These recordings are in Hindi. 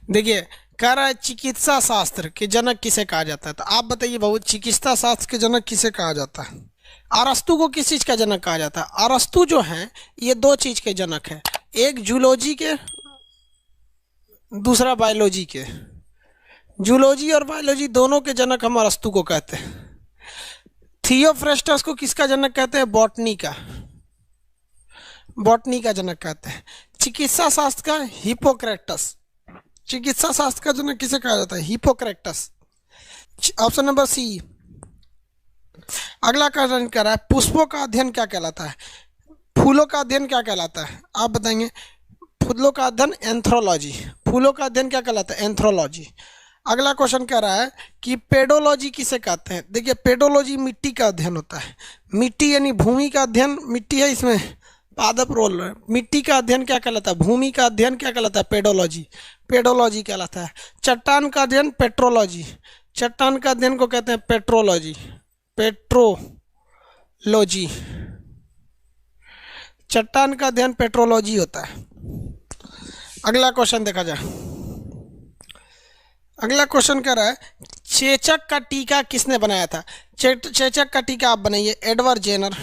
देखिए, कह रहा है चिकित्सा शास्त्र के जनक किसे कहा जाता है, तो आप बताइए बाबू, चिकित्सा शास्त्र के जनक किसे कहा जाता है? अरस्तु को किस चीज का जनक कहा जाता है? अरस्तु जो है ये दो चीज के जनक है, एक जूलॉजी के, दूसरा बायोलॉजी के। जूलॉजी और बायोलॉजी दोनों के जनक हम अरस्तु को कहते हैं। थियोफ्रेस्टस को किसका जनक कहते हैं? बॉटनी का, बॉटनी का जनक कहते हैं। चिकित्सा शास्त्र का हिपोक्रेटस, चिकित्सा शास्त्र का जनक किसे कहा जाता है? हिपोक्रेटस। Option number C. अगला क्वेश्चन कह रहा है पुष्पों का अध्ययन क्या कहलाता है? फूलों का अध्ययन क्या कहलाता है? आप बताएंगे। फूलों का अध्ययन एंथ्रोलॉजी। फूलों का अध्ययन क्या कहलाता है? एंथ्रोलॉजी। अगला क्वेश्चन कह रहा है कि पेडोलॉजी किसे कहते हैं? देखिए, पेडोलॉजी मिट्टी का अध्ययन होता है। मिट्टी यानी भूमि का अध्ययन, मिट्टी है इसमें पादप रोल रहा है। मिट्टी का अध्ययन क्या कहलाता है? भूमि का अध्ययन क्या कहलाता है? पेडोलॉजी, पेडोलॉजी कहलाता है। चट्टान का अध्ययन पेट्रोलॉजी, चट्टान का अध्ययन को कहते हैं पेट्रोलॉजी, पेट्रोलॉजी। चट्टान का अध्ययन पेट्रोलॉजी होता है। अगला क्वेश्चन देखा जाए। अगला क्वेश्चन कह रहा है चेचक का टीका किसने बनाया था? चेचक का टीका आप बनाइए। Edward Jenner.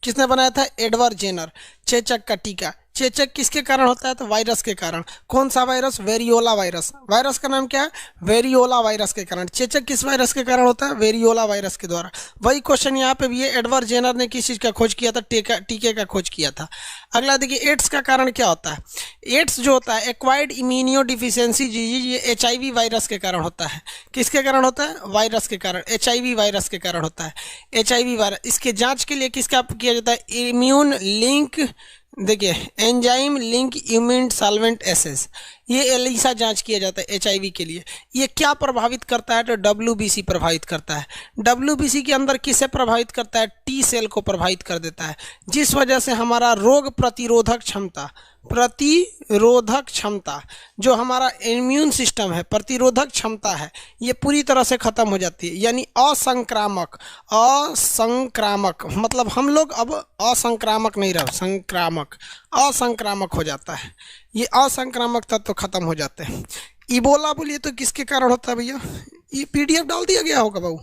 किसने बनाया था? Edward Jenner. चेचक का टीका। चेचक किसके कारण होता है? तो वायरस के कारण। कौन सा वायरस? Variola virus. वायरस का नाम क्या है? वेरियोला वायरस के कारण। चेचक किस वायरस के कारण होता है? वेरियोला वायरस के द्वारा। वही क्वेश्चन यहाँ पे भी है, एडवर्ड जेनर ने किस चीज़ का खोज किया था? टीके का खोज किया था। अगला देखिए, एड्स का कारण क्या होता है? एड्स जो होता है एक्वायर्ड इम्यूनो डिफिशियंसी डिजीज, ये HIV वायरस के कारण होता है। किसके कारण होता है? वायरस के कारण, HIV वायरस के कारण होता है। HIV वायरस, इसके जांच के लिए किसका किया जाता है? इम्यून लिंक, देखिए enzyme link immune solvent assays, ये एलिसा जांच किया जाता है HIV के लिए। ये क्या प्रभावित करता है? तो WBC प्रभावित करता है। WBC के अंदर किसे प्रभावित करता है? T सेल को प्रभावित कर देता है, जिस वजह से हमारा रोग प्रतिरोधक क्षमता जो हमारा इम्यून सिस्टम है, प्रतिरोधक क्षमता है, ये पूरी तरह से खत्म हो जाती है। यानी असंक्रामक मतलब हम लोग अब असंक्रामक नहीं रह, असंक्रामक हो जाता है। ये असंक्रामक तत्व खत्म हो जाते हैं। इबोला बोलिए तो किसके कारण होता है भैया? ये PDF डाल दिया गया होगा बाबू,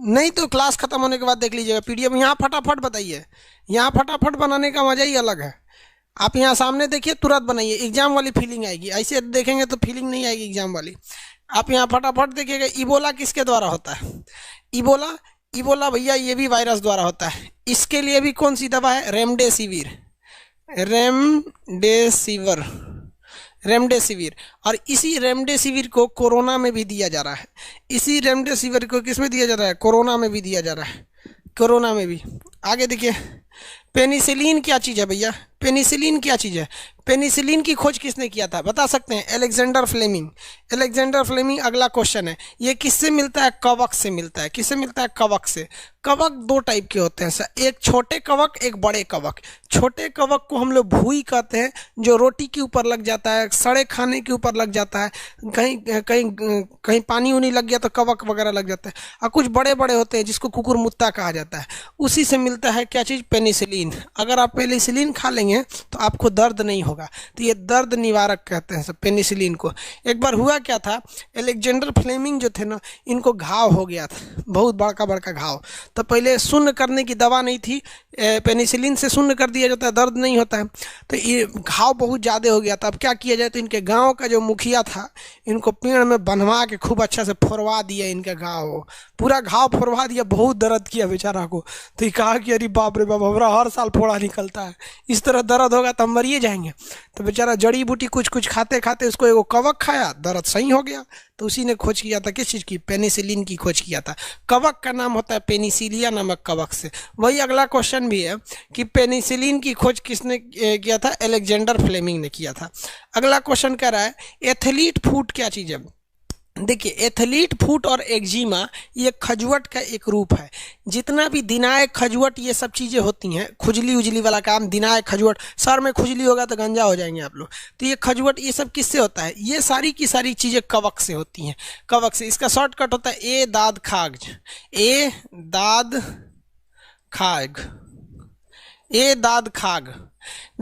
नहीं तो क्लास खत्म होने के बाद देख लीजिएगा PDF। यहाँ फटाफट बताइए, यहाँ फटाफट बनाने का मजा ही अलग है। आप यहाँ सामने देखिए, तुरंत बनाइए, एग्जाम वाली फीलिंग आएगी। ऐसे देखेंगे तो फीलिंग नहीं आएगी एग्जाम वाली। आप यहाँ फटाफट देखिएगा। इबोला किसके द्वारा होता है? इबोला भैया ये भी वायरस द्वारा होता है। इसके लिए भी कौन सी दवा है? रेमडेसिविर। और इसी रेमडेसिविर को कोरोना में भी दिया जा रहा है। इसी रेमडेसिविर को किस में दिया जा रहा है? कोरोना में भी दिया जा रहा है, कोरोना में भी। आगे देखिए, पेनिसिलिन क्या चीज़ है भैया? पेनिसिलिन क्या चीज़ है? पेनिसिलिन की खोज किसने किया था? बता सकते हैं? Alexander Fleming. अगला क्वेश्चन है, ये किससे मिलता है? कवक से मिलता है। किससे मिलता है? कवक से। कवक दो टाइप के होते हैं सर, एक छोटे कवक, एक बड़े कवक। छोटे कवक को हम लोग भूई कहते हैं, जो रोटी के ऊपर लग जाता है, सड़े खाने के ऊपर लग जाता है, कहीं पानी उनी लग गया तो कवक वगैरह लग जाता है। और कुछ बड़े बड़े होते हैं जिसको कुकुरमुत्ता कहा जाता है, उसी से मिलता है क्या चीज़? पेनिसिलिन। अगर आप पेनिसिलिन खा लेंगे तो आपको दर्द नहीं होगा, तो ये दर्द निवारक कहते हैं सब पेनिसिलिन को। एक बार हुआ क्या था, अलेक्जेंडर फ्लेमिंग जो थे ना, इनको घाव हो गया था, बहुत बड़का बड़का घाव। तो पहले शून्य करने की दवा नहीं थी, पेनिसिलिन से शून्य कर दिया जाता है, दर्द नहीं होता है। तो ये घाव बहुत ज़्यादा हो गया था। अब क्या किया जाए? तो इनके गाँव का जो मुखिया था, इनको पेड़ में बंधवा के खूब अच्छा से फोड़वा दिया। इनके घाव, पूरा घाव फोड़वा दिया, बहुत दर्द किया बेचारा को। तो ये कहा कि अरे बाप रे बाप, हमारा हर साल फोड़ा निकलता है, इस तरह दर्द होगा तो हम मरिए जाएंगे। तो बेचारा जड़ी बूटी कुछ खाते खाते उसको एगो कवक खाया, दर्द सही हो गया। तो उसी ने खोज किया था किस चीज़ की? पेनिसिलिन की खोज किया था। कवक का नाम होता है पेनिसिलिया नामक कवक से। वही अगला क्वेश्चन भी है कि पेनिसिलिन की खोज किसने किया था? अलेक्जेंडर फ्लेमिंग ने किया था। अगला क्वेश्चन कह रहा है एथलीट फुट क्या चीज़ है? देखिए, एथलीट फुट और एक्जिमा ये खजुवट का एक रूप है। जितना भी दिनाय खजुवट ये सब चीज़ें होती हैं, खुजली उजली वाला काम, दिनाय खजुवट, सर में खुजली होगा तो गंजा हो जाएंगे आप लोग। तो ये खजुवट ये सब किससे होता है? ये सारी की सारी चीज़ें कवक से होती हैं, कवक से। इसका शॉर्टकट होता है ए दाद खाग, ए दाद खाग।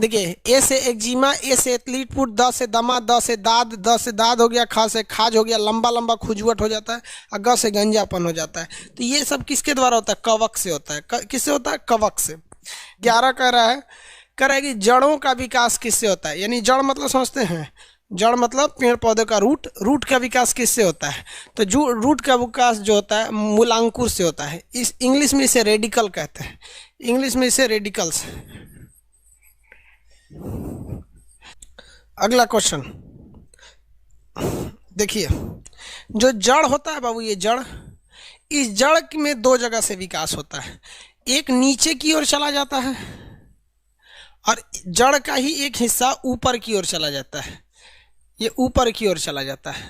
देखिए, ए से एक्जिमा, ए से एथलीट फुट, द से दमा, द से दाद, द से दाद हो गया, ख से खाज हो गया, लंबा लंबा खुजवट हो जाता है, और ग से गंजापन हो जाता है। तो ये सब किसके द्वारा होता है? कवक से होता है। किससे होता है? कवक से। 11 कह रहा है कि जड़ों का विकास किससे होता है? यानी जड़ मतलब समझते हैं, जड़ मतलब पेड़ पौधे का रूट। रूट का विकास किससे होता है? तो जो रूट का विकास जो होता है मूलांकुर से होता है। इस इंग्लिश में इसे रेडिकल कहते हैं, इंग्लिश में इसे रेडिकल्स। अगला क्वेश्चन देखिए, जो जड़ होता है बाबू, ये जड़, इस जड़ में 2 जगह से विकास होता है। एक नीचे की ओर चला जाता है और जड़ का ही एक हिस्सा ऊपर की ओर चला जाता है, ये ऊपर की ओर चला जाता है।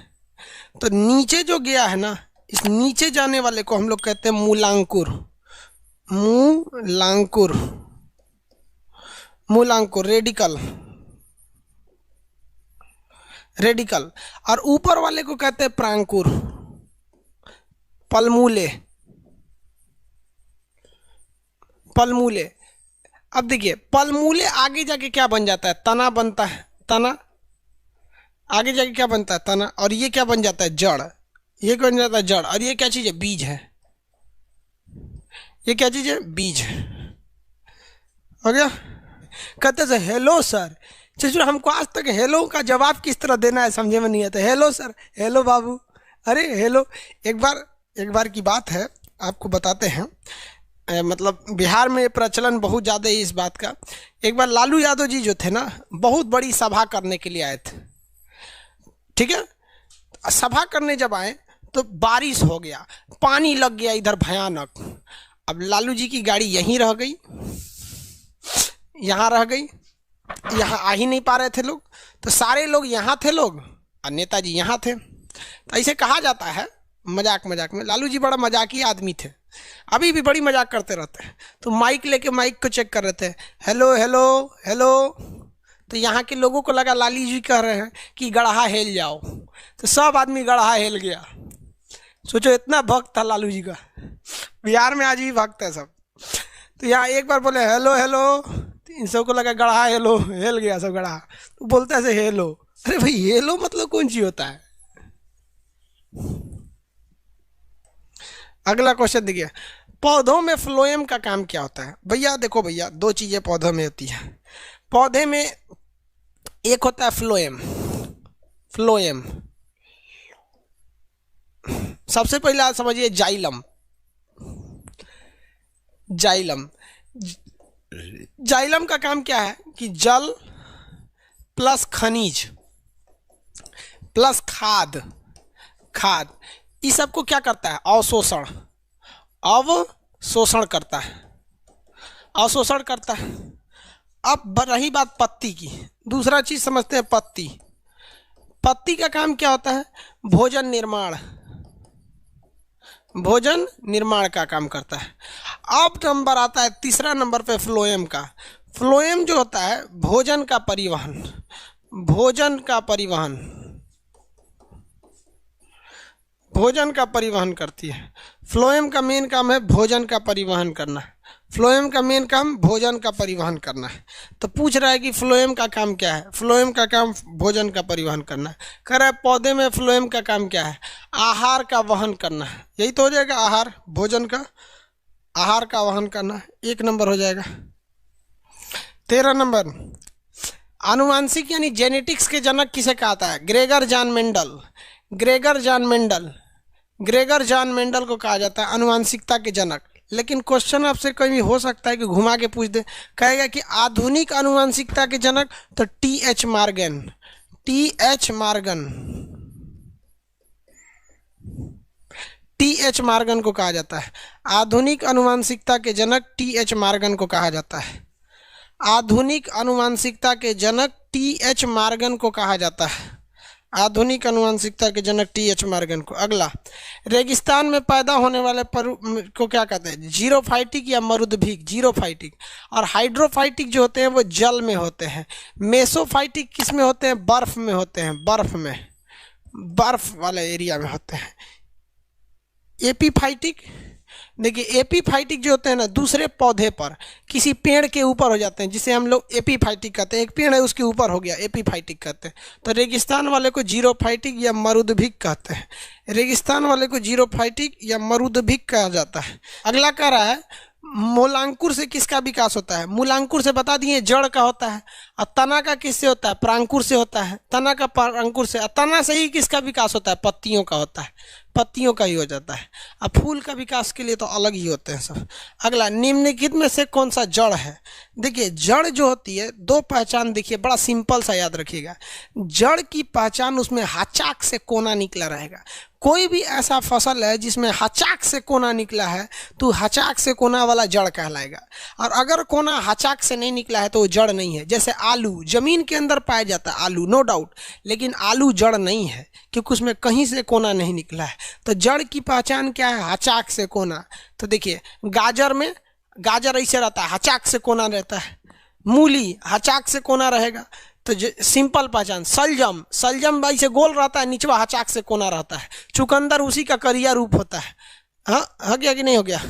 तो नीचे जो गया है ना, इस नीचे जाने वाले को हम लोग कहते हैं मूलांकुर। मूलांकुर, मूलांकुर, रेडिकल, रेडिकल। और ऊपर वाले को कहते हैं प्रांकुर, पलमूले, पलमूले। अब देखिए, पलमूले आगे जाके क्या बन जाता है? तना बनता है, तना। आगे जाके क्या बनता है? तना। और ये क्या बन जाता है? जड़। ये क्या बन जाता है? जड़। और ये क्या चीज है? बीज है। ये क्या चीज है? बीज है। हो गया? कहते थे हेलो सर, चचू हमको आज तक हेलो का जवाब किस तरह देना है समझे में नहीं आता। हेलो सर, हेलो बाबू, अरे हेलो। एक बार की बात है, आपको बताते हैं। मतलब बिहार में प्रचलन बहुत ज़्यादा है इस बात का। एक बार लालू यादव जी जो थे ना, बहुत बड़ी सभा करने के लिए आए थे, ठीक है। सभा करने जब आए तो बारिश हो गया, पानी लग गया इधर भयानक। अब लालू जी की गाड़ी यहीं रह गई, यहाँ रह गई, यहाँ आ ही नहीं पा रहे थे लोग। तो सारे लोग यहाँ थे लोग, और नेताजी यहाँ थे। तो ऐसे कहा जाता है मजाक मजाक में, लालू जी बड़ा मजाकी आदमी थे, अभी भी बड़ी मजाक करते रहते हैं। तो माइक लेके माइक को चेक कर रहे थे, हेलो हेलो हेलो। तो यहाँ के लोगों को लगा लालू जी कह रहे हैं कि गढ़ा हेल जाओ, तो सब आदमी गढ़ा हेल गया। सोचो, इतना भक्त था लालू जी का। बिहार में आज भी भक्त है सब। तो यहाँ एक बार बोले हेलो हेलो, तो इन सबको लगा गढ़ा हेलो, हेल गया सब गढ़ा। तो बोलता है हेलो। अरे भाई, हेलो मतलब कौन सी होता है? अगला क्वेश्चन देखिए, पौधों में फ्लोएम का काम क्या होता है? भैया देखो भैया, 2 चीजें पौधों में होती है। पौधे में एक होता है फ्लोएम। फ्लोएम सबसे पहले आप समझिए जाइलम। जाइलम, जाइलम का काम क्या है कि जल प्लस खनिज प्लस खाद, खाद, इस सब को क्या करता है? अवशोषण, अवशोषण करता है, अवशोषण करता है। अब रही बात पत्ती की, दूसरा चीज समझते हैं पत्ती। पत्ती का काम क्या होता है? भोजन निर्माण, भोजन निर्माण का काम करता है। अब नंबर आता है तीसरा नंबर पे फ्लोएम का। फ्लोएम जो होता है भोजन का परिवहन, भोजन का परिवहन, भोजन का परिवहन करती है। फ्लोएम का मेन काम है भोजन का परिवहन करना। फ्लोएम का मेन काम भोजन का परिवहन करना है। तो पूछ रहा है कि फ्लोएम का काम क्या है? फ्लोएम का काम भोजन का परिवहन करना है। कह रहा है पौधे में फ्लोएम का काम क्या है? आहार का वहन करना है। यही तो हो जाएगा आहार, भोजन का, आहार का वहन करना। 1 नंबर हो जाएगा। 13 नंबर, आनुवांशिक यानी जेनेटिक्स के जनक किसे कहता है? Gregor John Mendel, Gregor John Mendel, Gregor John Mendel को कहा जाता है आनुवांशिकता के जनक। लेकिन क्वेश्चन आपसे कभी हो सकता है कि घुमा के पूछ दे, कहेगा कि आधुनिक आनुवांशिकता के जनक, तो TH. Morgan, TH. Morgan, TH. Morgan को कहा जाता है। आधुनिक आनुवांशिकता के जनक टी.एच. मॉर्गन को कहा जाता है। आधुनिक आनुवांशिकता के जनक टी.एच. मॉर्गन को कहा जाता है। आधुनिक आनुवांशिकता के जनक टी.एच. मॉर्गन को। अगला, रेगिस्तान में पैदा होने वाले को क्या कहते हैं? जीरोफाइटिक या मरुद्भिक, जीरोफाइटिक। और हाइड्रोफाइटिक जो होते हैं वो जल में होते हैं। मेसोफाइटिक किस में होते हैं? बर्फ में होते हैं, बर्फ में, बर्फ वाले एरिया में होते हैं। एपीफाइटिक, देखिए एपीफाइटिक जो होते हैं ना, दूसरे पौधे पर किसी पेड़ के ऊपर हो जाते हैं, जिसे हम लोग एपीफाइटिक कहते हैं। एक पेड़ है उसके ऊपर हो गया, एपीफाइटिक कहते हैं। तो रेगिस्तान वाले को जीरोफाइटिक या मरुदभिक कहते हैं। रेगिस्तान वाले को जीरोफाइटिक या मरुदभिक कहा जाता है। अगला कह रहा है मूलांकुर से किसका विकास होता है? मूलांकुर से बता दिए जड़ का होता है। और तना का किससे होता है? प्रांकुर से होता है। तना का प्रांकुर से। तना से ही किसका विकास होता है? पत्तियों का होता है, पत्तियों का ही हो जाता है। अब फूल का विकास के लिए तो अलग ही होते हैं सब। अगला, निम्नलिखित में से कौन सा जड़ है? देखिए जड़ जो होती है, दो पहचान देखिए, बड़ा सिंपल सा याद रखिएगा। जड़ की पहचान उसमें हचाक से कोना निकला रहेगा। कोई भी ऐसा फसल है जिसमें हचाक से कोना निकला है तो हचाक से कोना वाला जड़ कहलाएगा। और अगर कोना हचाक से नहीं निकला है तो वो जड़ नहीं है। जैसे आलू जमीन के अंदर पाया जाता है, आलू नो डाउट, लेकिन आलू जड़ नहीं है क्योंकि उसमें कहीं से कोना नहीं निकला है। तो जड़ की पहचान क्या है? हचाक से कोना। तो देखिए गाजर में, गाजर ऐसे रहता है, हचाक से कोना रहता है। मूली हचाक से कोना रहेगा। तो सिंपल पहचान। सलजम, सलजम भाई से गोल रहता है, निचवा हचाक से कोना रहता है। चुकंदर उसी का करिया रूप होता है। हाँ, हो गया कि नहीं हो गया?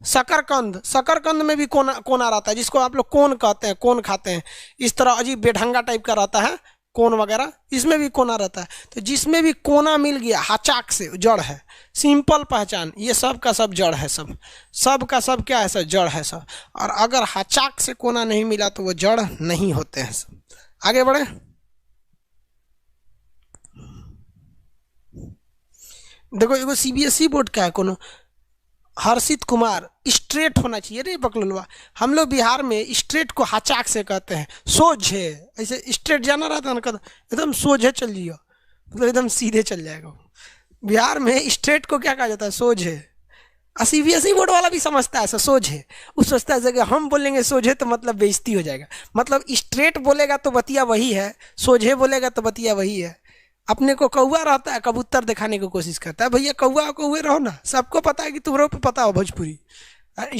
शकरकंद, शकरकंद में भी कोना कोना रहता है, जिसको आप लोग कोन कहते हैं, कोन खाते हैं। इस तरह अजीब बेढंगा टाइप का रहता है कोन वगैरह, इसमें भी कोना रहता है। तो जिसमें भी कोना मिल गया हचाक से, जड़ है। सिंपल पहचान, ये सब का सब जड़ है। सब का सब क्या है? सब जड़ है सब। और अगर हचाक से कोना नहीं मिला तो वो जड़ नहीं होते हैं सब। आगे बढ़े। देखो एगो सीबीएसई बोर्ड का है कोनो, हर्षित कुमार, स्ट्रेट होना चाहिए रे बकलुलवा। हम लोग बिहार में स्ट्रेट को हचाक से कहते हैं, सोझे। ऐसे स्ट्रेट जाना रहता है ना, एकदम सोझे चल जियो, मतलब एकदम सीधे चल जाएगा। बिहार में स्ट्रेट को क्या कहा जाता है? सोझे। और सीबीएसई बोर्ड वाला भी समझता है ऐसा सोझे। वो सोचता है कि हम बोलेंगे सोझे तो मतलब बेइज्जती हो जाएगा। मतलब स्ट्रेट बोलेगा तो बतिया वही है, सोझे बोलेगा तो बतिया वही है। अपने को कौआ रहता है, कबूतर दिखाने की कोशिश करता है। भैया कौआ कौए रहो ना, सबको पता है कि तुम्हारे को पता हो भोजपुरी।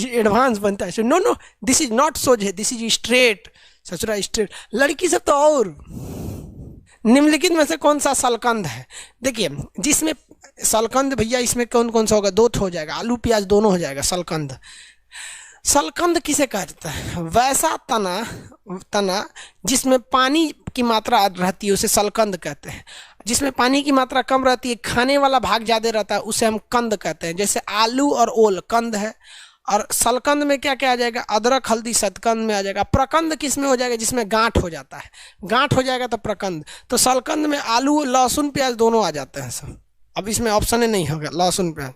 एडवांस बनता है। No no, this is not सोझे, दिस इज स्ट्रेट। ससुरा स्ट्रेट। लड़की सब तो और। निम्नलिखित में से कौन सा सलकंद है? देखिए जिसमें सलकंद, भैया इसमें कौन कौन सा होगा? दो हो जाएगा, आलू प्याज दोनों हो जाएगा। सलकंद, सलकंद किसे कहा जाता है? वैसा तना जिसमें पानी की मात्रा रहती है उसे सलकंद कहते हैं। जिसमें पानी की मात्रा कम रहती है, खाने वाला भाग ज्यादा रहता है, उसे हम कंद कहते हैं। जैसे आलू और ओल कंद है। और सलकंद में क्या क्या आ जाएगा? अदरक हल्दी सतकंद में आ जाएगा। प्रकंद किस में हो जाएगा? जिसमें गांठ हो जाता है, गांठ हो जाएगा तो प्रकंद। तो सलकंद में आलू लहसुन प्याज दोनों आ जाते हैं सब। अब इसमें ऑप्शन नहीं होगा लहसुन प्याज।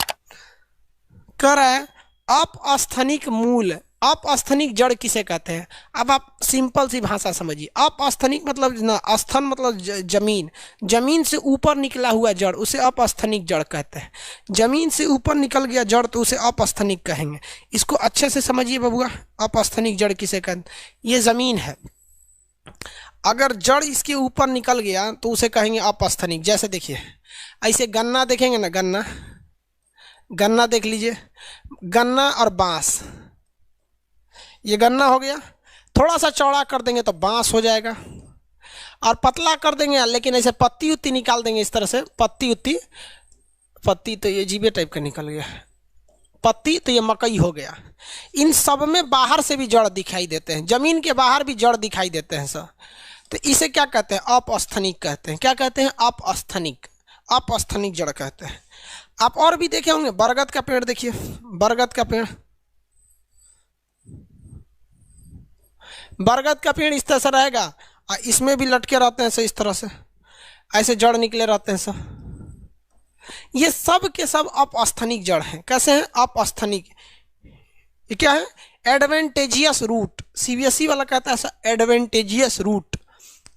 कह रहा है अपस्थनिक मूल, अपस्थनिक जड़ किसे कहते हैं? अब आप सिंपल सी भाषा समझिए। अपस्थनिक मतलब ना, स्थन मतलब जमीन, जमीन से ऊपर निकला हुआ जड़, उसे अपस्थनिक जड़ कहते हैं। जमीन से ऊपर निकल गया जड़ तो उसे अपस्थनिक कहेंगे। इसको अच्छे से समझिए बबुआ, अपस्थनिक जड़ किसे कहते हैं? ये जमीन है, अगर जड़ इसके ऊपर निकल गया तो उसे कहेंगे अपस्थनिक। जैसे देखिए ऐसे गन्ना देखेंगे ना, गन्ना, गन्ना देख लीजिए, गन्ना और बांस। ये गन्ना हो गया, थोड़ा सा चौड़ा कर देंगे तो बांस हो जाएगा। और पतला कर देंगे, लेकिन ऐसे पत्ती उत्ती निकाल देंगे इस तरह से, पत्ती उत्ती, पत्ती तो ये जीबे टाइप का निकल गया, पत्ती तो ये मकई हो गया। इन सब में बाहर से भी जड़ दिखाई देते हैं, जमीन के बाहर भी जड़ दिखाई देते हैं सब। तो इसे क्या कहते हैं? अपस्थनिक कहते हैं। क्या कहते हैं? अपस्थनिक, अपस्थनिक जड़ कहते हैं। आप और भी देखे होंगे, बरगद का पेड़ देखिए, बरगद का पेड़, बरगद का पेड़ इस तरह से रहेगा और इसमें भी लटके रहते हैं इस तरह से, ऐसे जड़ निकले रहते हैं सब। ये सब के सब अपस्थनिक जड़ हैं। कैसे हैं? अपस्थनिक। ये क्या है? एडवेंटेजियस रूट। सीबीएसई वाला कहता है ऐसा, एडवेंटेजियस रूट,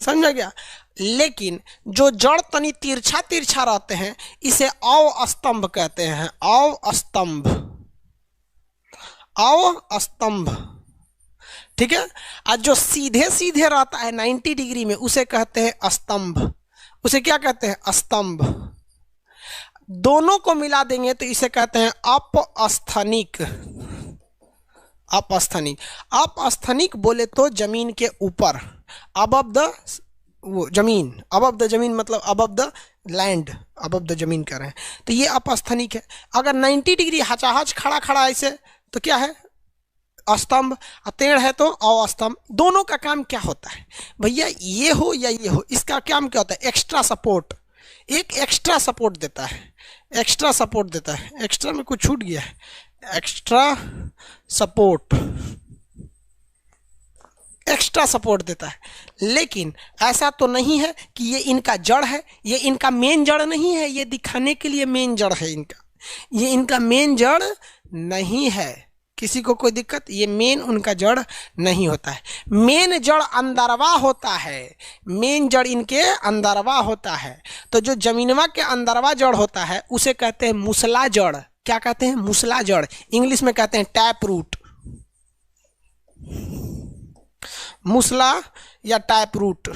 समझा गया? लेकिन जो जड़ तनी तिरछा तिरछा रहते हैं इसे अवस्तंभ कहते हैं। अवस्तंभ, अवस्तंभ, ठीक है। और जो सीधे सीधे रहता है 90 डिग्री में उसे कहते हैं स्तंभ। उसे क्या कहते हैं? स्तंभ। दोनों को मिला देंगे तो इसे कहते हैं अपस्थनिक। अपस्थनिक, अपस्थनिक बोले तो जमीन के ऊपर, अबव द वो जमीन, अबव द जमीन मतलब above the land, above the जमीन कर रहे हैं, तो ये अपस्थनिक है। अगर 90 डिग्री हचाहच खड़ा खड़ा ऐसे तो क्या है, स्तंभ। टेढ़ है तो अस्तंभ। दोनों का काम क्या होता है भैया, ये हो या ये हो, इसका काम क्या होता है, एक्स्ट्रा सपोर्ट, एक एक्स्ट्रा सपोर्ट देता है, एक्स्ट्रा सपोर्ट देता है। एक्स्ट्रा में कुछ छूट गया है, एक्स्ट्रा सपोर्ट, एक्स्ट्रा सपोर्ट देता है। लेकिन ऐसा तो नहीं है कि ये इनका जड़ है, ये इनका मेन जड़ नहीं है, ये दिखाने के लिए मेन जड़ है इनका, ये इनका मेन जड़ नहीं है। किसी को कोई दिक्कत, ये मेन उनका जड़ नहीं होता है। मेन जड़ अंदरवा होता है, मेन जड़ इनके अंदरवा होता है। तो जो जमीनवा के अंदरवा जड़ होता है उसे कहते हैं मुसला जड़। क्या कहते हैं, मुसला जड़। इंग्लिश में कहते हैं टैप रूट, मुसला या टैप रूट,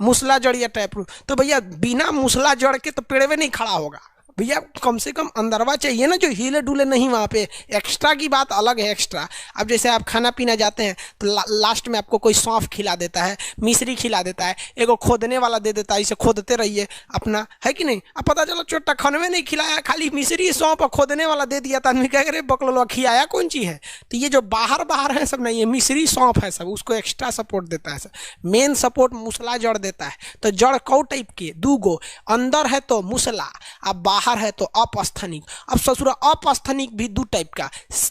मुसला जड़ या टैप रूट। तो भैया बिना मुसला जड़ के तो पेड़ में नहीं खड़ा होगा भैया, कम से कम अंदरवा चाहिए ना, जो हिले डुले नहीं वहाँ पे। एक्स्ट्रा की बात अलग है, एक्स्ट्रा। अब जैसे आप खाना पीना जाते हैं तो लास्ट में आपको कोई सौंफ खिला देता है, मिश्री खिला देता है, एगो खोदने वाला दे देता है, इसे खोदते रहिए अपना, है कि नहीं। अब पता चलो चोटा खाने में नहीं खिलाया, खाली मिश्री सौंफ और खोदने वाला दे दिया, तो आदमी कह रहे बकलोलवा खिलाया कौन चीज़ है। तो ये जो बाहर बाहर है सब नहीं, ये मिश्री सौंफ है सब, उसको एक्स्ट्रा सपोर्ट देता है सब। मेन सपोर्ट मुसला जड़ देता है। तो जड़ कौ टाइप के, दूगो, अंदर है तो मुसला, अब बाहर है तो अपस्थनिक। अब ससुरा अपस्थनिक भी दो टाइप का,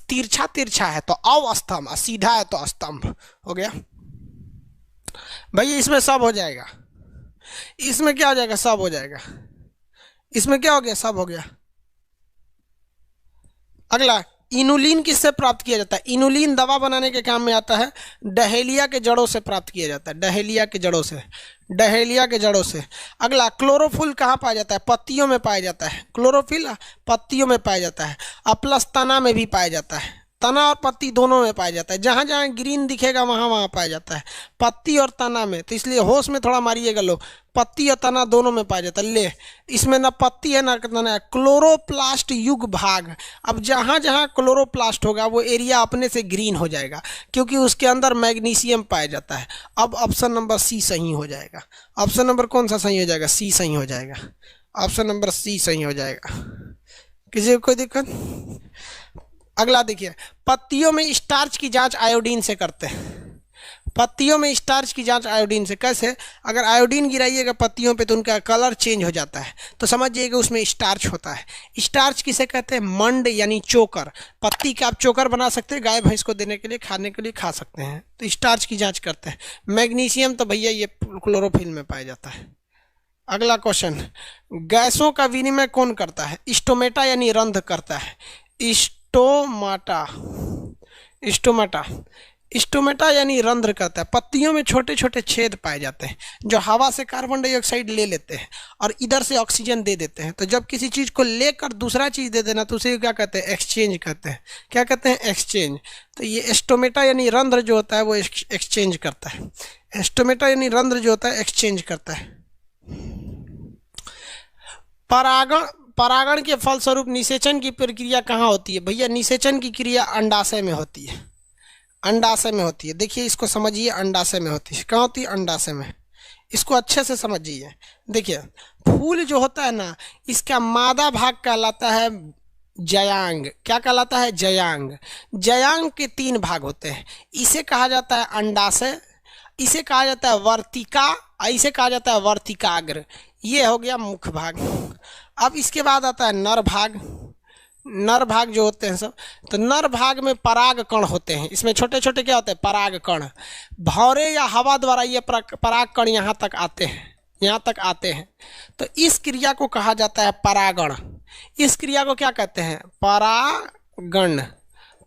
तिरछा तिरछा है तो अवस्तंभ, सीधा है तो स्तंभ। हो गया भाई, इसमें सब हो जाएगा। इसमें क्या हो जाएगा, सब हो जाएगा। इसमें क्या हो गया, सब हो गया। अगला, इनुलिन किससे प्राप्त किया जाता है। इनुलिन दवा बनाने के काम में आता है, डहेलिया के जड़ों से प्राप्त किया जाता है, डहेलिया के जड़ों से, डहेलिया के जड़ों से। अगला, क्लोरोफिल कहाँ पाया जाता है, पत्तियों में पाया जाता है। क्लोरोफिल पत्तियों में पाया जाता है, प्लस तना में भी पाया जाता है। तना और पत्ती दोनों में पाया जाता है, जहाँ जहाँ ग्रीन दिखेगा वहाँ वहाँ पाया जाता है, पत्ती और तना में। तो इसलिए होश में थोड़ा मारिएगा लोग, पत्ती और तना दोनों में पाया जाता है। ले, इसमें ना पत्ती है ना तना है, क्लोरोप्लास्ट युग भाग। अब जहाँ जहाँ क्लोरोप्लास्ट होगा वो एरिया अपने से ग्रीन हो जाएगा, क्योंकि उसके अंदर मैग्नीशियम पाया जाता है। अब ऑप्शन नंबर सी सही हो जाएगा। ऑप्शन नंबर कौन सा सही हो जाएगा, सी सही हो जाएगा। ऑप्शन नंबर सी सही हो जाएगा। किसी को कोई दिक्कत। अगला देखिए, पत्तियों में स्टार्च की जांच आयोडीन से करते हैं। पत्तियों में स्टार्च की जांच आयोडीन से कैसे, अगर आयोडीन गिराइएगा पत्तियों पे तो उनका कलर चेंज हो जाता है, तो समझिएगा उसमें स्टार्च होता है। स्टार्च किसे कहते हैं, मंड यानी चोकर। पत्ती का आप चोकर बना सकते हैं, गाय भैंस को देने के लिए, खाने के लिए खा सकते हैं। तो स्टार्च की जाँच करते हैं। मैग्नीशियम तो भैया ये क्लोरोफिल में पाया जाता है। अगला क्वेश्चन, गैसों का विनिमय कौन करता है। स्टोमेटा यानी रंध्र करता है। स्टोमाटा, स्टोमाटा, स्टोमेटा यानी रंध्र करता है। पत्तियों में छोटे छोटे छेद पाए जाते हैं जो हवा से कार्बन डाइऑक्साइड ले लेते हैं और इधर से ऑक्सीजन दे देते हैं। तो जब किसी चीज़ को लेकर दूसरा चीज़ दे देना तो उसे क्या कहते हैं, एक्सचेंज कहते हैं। क्या कहते हैं, एक्सचेंज। तो ये स्टोमेटा यानी रंध्र जो होता है वो एक्सचेंज करता है। स्टोमेटा यानी रंध्र जो होता है एक्सचेंज करता है। परागण, परागण के फलस्वरूप निषेचन की प्रक्रिया कहाँ होती है भैया। निषेचन की क्रिया अंडाशय में होती है, अंडाशय में होती है। देखिए इसको समझिए, अंडाशय में होती है। कहाँ होती है, अंडाशय में। इसको अच्छे से समझिए। देखिए फूल जो होता है ना, इसका मादा भाग कहलाता है जयांग। क्या कहलाता है, जयांग। जयांग के 3 भाग होते हैं। इसे कहा जाता है अंडाशय, इसे कहा जाता है वर्तिका, इसे कहा जाता है वर्तिकाग्र। ये हो गया मुख्य भाग। अब इसके बाद आता है नर भाग। नर भाग जो होते हैं सब, तो नर भाग में पराग कण होते हैं। इसमें छोटे छोटे क्या होते हैं, पराग कण। भौरे या हवा द्वारा ये पराग कण यहाँ तक आते हैं, यहाँ तक आते हैं। तो इस क्रिया को कहा जाता है परागण। इस क्रिया को क्या कहते हैं, परागण।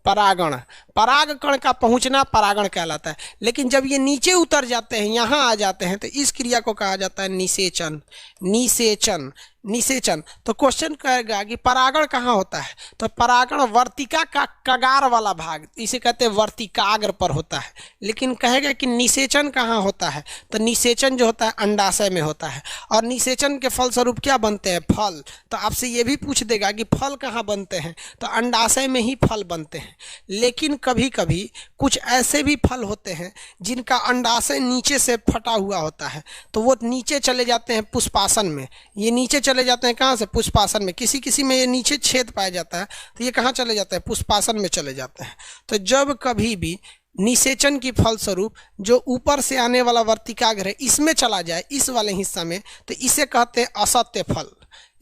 परागण, पराग कण का पहुंचना परागण कहलाता है। लेकिन जब ये नीचे उतर जाते हैं, यहाँ आ जाते हैं, तो इस क्रिया को कहा जाता है निषेचन। निषेचन, निषेचन। तो क्वेश्चन कहेगा कि परागण कहाँ होता है, तो परागण वर्तिका का कगार वाला भाग, इसे कहते हैं वर्तिकाग्र पर होता है। लेकिन कहेगा कि निषेचन कहाँ होता है, तो निषेचन जो होता है अंडाशय में होता है। और निषेचन के फलस्वरूप क्या बनते हैं, फल। तो आपसे ये भी पूछ देगा कि फल कहाँ बनते हैं, तो अंडाशय में ही फल बनते हैं। लेकिन कभी कभी कुछ ऐसे भी फल होते हैं जिनका अंडाशय नीचे से फटा हुआ होता है, तो वो नीचे चले जाते हैं पुष्पासन में। ये नीचे चले जाते हैं कहाँ से? पुष्पासन में। किसी किसी में ये नीचे छेद पाया जाता है, तो ये कहाँ चले जाते हैं? पुष्पासन में चले जाते हैं। तो जब कभी भी निषेचन की फलस्वरूप जो ऊपर से आने वाला वर्तिकाग्र है इसमें चला जाए, इस वाले हिस्सा में, तो इसे कहते हैं असत्य फल।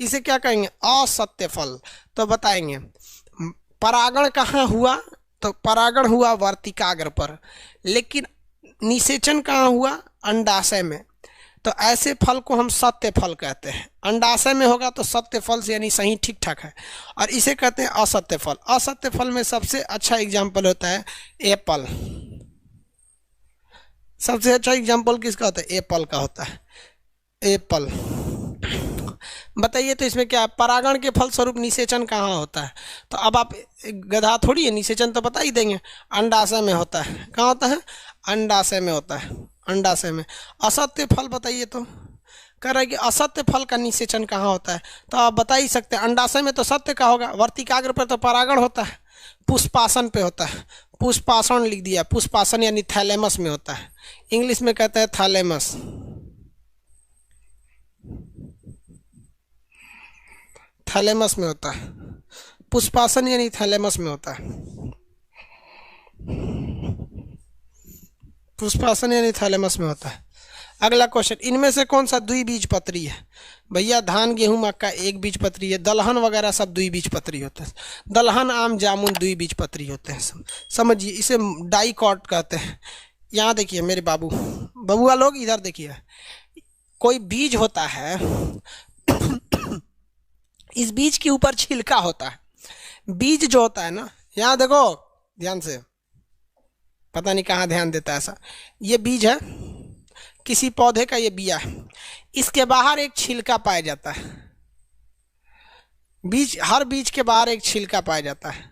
इसे क्या कहेंगे? असत्य फल। तो बताएंगे परागण कहाँ हुआ? तो परागण हुआ वर्तिकाग्र पर, लेकिन निषेचन कहाँ हुआ? अंडाशय में। तो ऐसे फल को हम सत्य फल कहते हैं। अंडाशय में होगा तो सत्य फल से यानी सही ठीक ठाक है, और इसे कहते हैं असत्य फल। असत्य फल में सबसे अच्छा एग्जाम्पल होता है एप्पल। सबसे अच्छा एग्जाम्पल किसका होता है? एप्पल का होता है। एप्पल बताइए, तो इसमें क्या है? परागण के फलस्वरूप निषेचन कहाँ होता है? तो अब आप गधा थोड़ी है, निषेचन तो बता ही देंगे। अंडाशय में होता है। कहाँ होता है? अंडाशय में होता है। अंडाशय में। असत्य फल बताइए, तो कह रहा है कि असत्य फल का निषेचन कहाँ होता है? तो आप बता ही सकते हैं, अंडाशय में तो सत्य का होगा, वर्तिकाग्र पर तो परागण होता है, पुष्पासन पे होता है। पुष्पासन लिख दिया, पुष्पासन यानी थैलेमस में होता है। इंग्लिश में कहते हैं थैलेमस। थैलेमस में होता है पुष्पासन, यानी थैलेमस में होता है। पुष्पासन यानी थैलेमस में होता है। अगला क्वेश्चन, इनमें से कौन सा द्विबीजपत्री है? भैया धान, गेहूं, मक्का एक बीजपत्री है। दलहन वगैरह सब द्विबीजपत्री होते हैं। दलहन, आम, जामुन द्विबीजपत्री होते हैं। समझिए, इसे डाइकॉट कहते हैं। यहाँ देखिए मेरे बाबू, बबुआ लोग इधर देखिए, कोई बीज होता है, इस बीज के ऊपर छिलका होता है। बीज जो होता है ना, यहाँ देखो ध्यान से, पता नहीं कहाँ ध्यान देता है ऐसा। ये बीज है किसी पौधे का, ये बिया है, इसके बाहर एक छिलका पाया जाता है। बीज, हर बीज के बाहर एक छिलका पाया जाता है।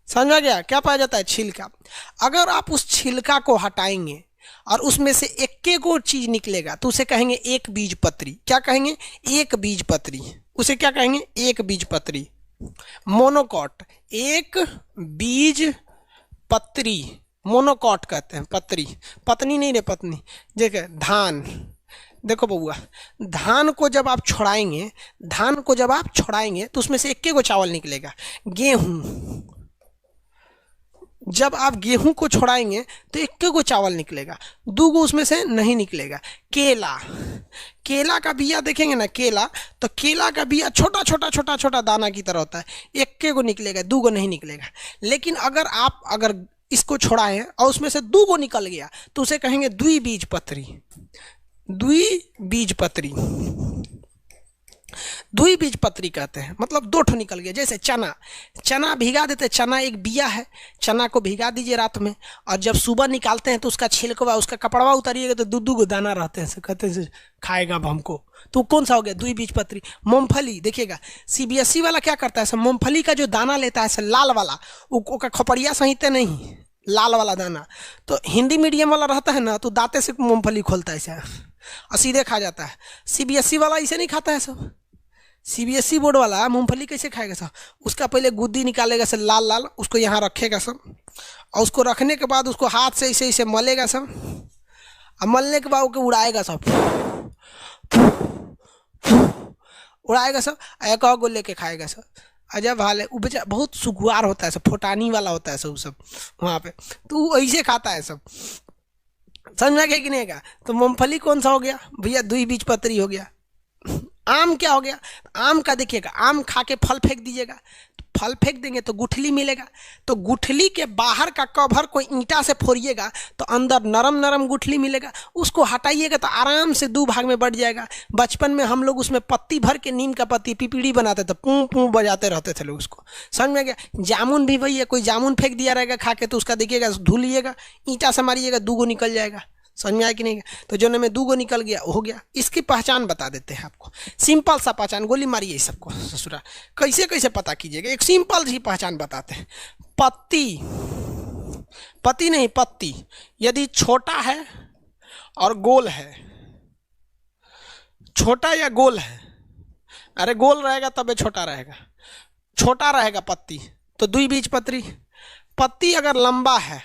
समझ आ गया? क्या पाया जाता है? छिलका। अगर आप उस छिलका को हटाएंगे और उसमें से एक को चीज निकलेगा तो उसे कहेंगे एक बीजपत्री। क्या कहेंगे? एक बीजपत्री। उसे क्या कहेंगे? एक बीजपत्री। मोनोकॉट, एक बीज पत्री, मोनोकॉट कहते हैं। पत्री, पत्नी नहीं रे, पत्नी। देखो धान, देखो बउआ, धान को जब आप छोड़ाएंगे, धान को जब आप छोड़ाएंगे तो उसमें से एक को चावल निकलेगा। गेहूं, जब आप गेहूं को छोड़ाएंगे तो एक को चावल निकलेगा, दो को उसमें से नहीं निकलेगा। केला, केला का बिया देखेंगे ना, केला, तो केला का बिया छोटा छोटा छोटा छोटा दाना की तरह होता है, एक को निकलेगा, दो को नहीं निकलेगा। लेकिन अगर इसको छोड़ाएं और उसमें से दो को निकल गया तो उसे कहेंगे द्विबीजपत्री। द्विबीजपत्री, द्विबीजपत्री कहते हैं, मतलब दो ठो निकल गया। जैसे चना, चना भिगा देते, चना एक बिया है, चना को भिगा दीजिए रात में, और जब सुबह निकालते हैं तो उसका छिलकवा, उसका कपड़वा उतारिएगा तो दो को दाना रहते हैं, कहते हैं खाएगा अब हमको, तो कौन सा हो गया? द्विबीजपत्री। मूंगफली देखिएगा, सीबीएसई वाला क्या करता है, मूंगफली का जो दाना लेता है लाल वाला, उसका खोपड़िया सहित नहीं, लाल वाला दाना, तो हिंदी मीडियम वाला रहता है ना, तो दांते से मूंगफली खोलता है ऐसे और सीधे खा जाता है। सीबीएसई वाला इसे नहीं खाता है सब। सीबीएसई बोर्ड वाला मूंगफली कैसे खाएगा सब? उसका पहले गुद्दी निकालेगा सब लाल लाल, उसको यहाँ रखेगा सब, और उसको रखने के बाद उसको हाथ से ऐसे ऐसे मलेगा सब, और मलने के बाद उसको उड़ाएगा सब, उड़ाएगा सब, एक और लेके खाएगा सब। अजब हाल है। वो बेचा बहुत सुखवार होता है सब, फोटानी वाला होता है सब वहाँ पे, तो ऐसे खाता है सब। समझ गया कि नहीं का? तो मूंगफली कौन सा हो गया भैया? द्विबीजपत्री हो गया। आम क्या हो गया? आम का देखिएगा, आम खा के फल फेंक दीजिएगा, तो फल फेंक देंगे तो गुठली मिलेगा, तो गुठली के बाहर का कवर को ईंटा से फोड़िएगा तो अंदर नरम नरम गुठली मिलेगा, उसको हटाइएगा तो आराम से दो भाग में बढ़ जाएगा। बचपन में हम लोग उसमें पत्ती भर के, नीम का पत्ती पिपीड़ी बनाते थे, पूं पूं बजाते रहते थे लोग उसको। समझ में गया? जामुन भी वही है, कोई जामुन फेंक दिया रहेगा खा के, तो उसका देखिएगा धुलिएगा, ईंटा से मारिएगा, दो निकल जाएगा। समझ में आया कि नहीं? तो जो में दो निकल गया हो गया। इसकी पहचान बता देते हैं आपको, सिंपल सा पहचान, गोली मारिए सबको ससुरा, कैसे कैसे पता कीजिएगा, एक सिंपल सी पहचान बताते हैं। पत्ती, पत्ती नहीं पत्ती, यदि छोटा है और गोल है, छोटा या गोल है, अरे गोल रहेगा तबे छोटा रहेगा, छोटा रहेगा पत्ती, तो द्विबीजपत्री। पत्ती अगर लंबा है,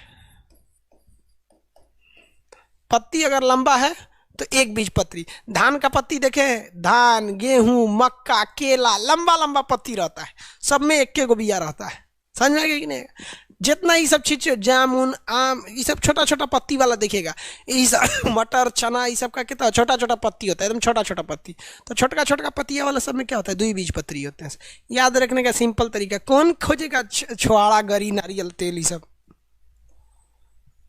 पत्ती अगर लंबा है तो एक बीजपत्री। धान का पत्ती देखे, धान, गेहूं, मक्का, केला, लंबा लंबा पत्ती रहता है, सब में एक गो बिया रहता है। समझ में आ गया कि नहीं? जितना ये सब चीज, जामुन, आम, ये सब छोटा छोटा पत्ती वाला दिखेगा। ये सब मटर, चना, ये सब का कितना छोटा छोटा पत्ती होता है, एकदम छोटा छोटा पत्ती। तो छोटा छोटा पत्तियां वाला सब में क्या होता है? द्विबीजपत्री होते हैं। याद रखने का सिंपल तरीका। कौन खोजेगा छुआड़ा, गरी, नारियल तेल, ये सब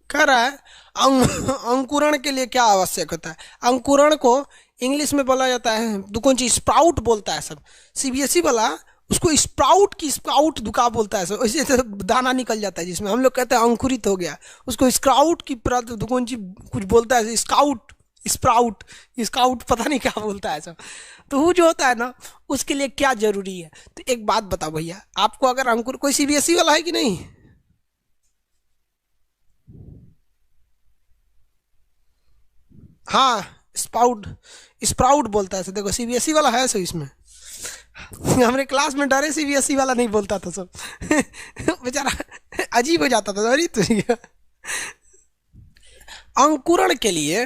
कह रहा है। अंकुरण के लिए क्या आवश्यक होता है? अंकुरण को इंग्लिश में बोला जाता है, कौन चीज, स्प्राउट बोलता है सब। सीबीएसई वाला उसको स्प्राउट की स्प्राउट दुका बोलता है, ऐसे तो दाना निकल जाता है जिसमें हम लोग कहते हैं अंकुरित हो गया, उसको स्प्राउट की कौन चीज कुछ बोलता है, स्काउट, स्प्राउट, स्काउट, पता नहीं क्या बोलता है सब। तो वो जो होता है ना, उसके लिए क्या जरूरी है? तो एक बात बताओ भैया, आपको अगर अंकुर, कोई सीबीएसई वाला है कि नहीं? हाँ, स्पाउट, स्प्राउट बोलता है। देखो सीबीएसई वाला है सो इसमें। हमारे क्लास में डरे सीबीएसई वाला नहीं बोलता था सब। बेचारा अजीब हो जाता था। अरे तो अंकुरण के लिए,